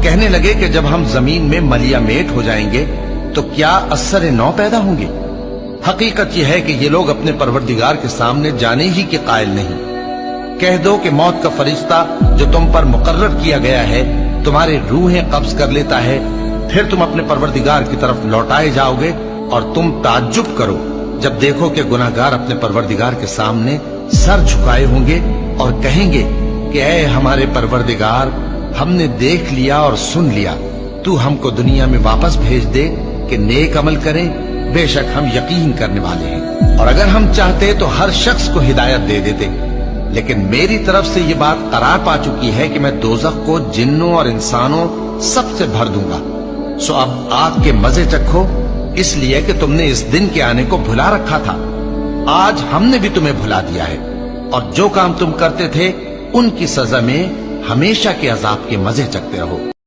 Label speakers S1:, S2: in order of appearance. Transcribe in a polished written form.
S1: کہنے لگے کہ جب ہم زمین میں ملیا میٹ ہو جائیں گے تو کیا اثر نو پیدا ہوں گے؟ حقیقت یہ ہے کہ یہ لوگ اپنے پروردگار کے سامنے جانے ہی کے قائل نہیں۔ کہہ دو کہ موت کا فرشتہ جو تم پر مقرر کیا گیا ہے تمہاری روحیں قبض کر لیتا ہے، پھر تم اپنے پروردگار کی طرف لوٹائے جاؤ گے، اور تم تعجب کرو جب دیکھو کہ گناہگار اپنے پروردگار کے سامنے سر جھکائے ہوں گے اور کہیں گے کہ اے ہمارے پروردگار، ہم نے دیکھ لیا اور سن لیا، تو ہم کو دنیا میں واپس بھیج دے کہ نیک عمل کریں، بے شک ہم یقین کرنے والے ہیں۔ اور اگر ہم چاہتے تو ہر شخص کو ہدایت دے دیتے، لیکن میری طرف سے یہ بات قرار پا چکی ہے کہ میں دوزخ کو جنوں اور انسانوں سب سے بھر دوں گا، سو اب آگ کے مزے چکھو، اس لیے کہ تم نے اس دن کے آنے کو بھلا رکھا تھا۔ آج ہم نے بھی تمہیں بھلا دیا ہے، اور جو کام تم کرتے تھے ان کی سزا میں ہمیشہ کے عذاب کے مزے چکھتے رہو۔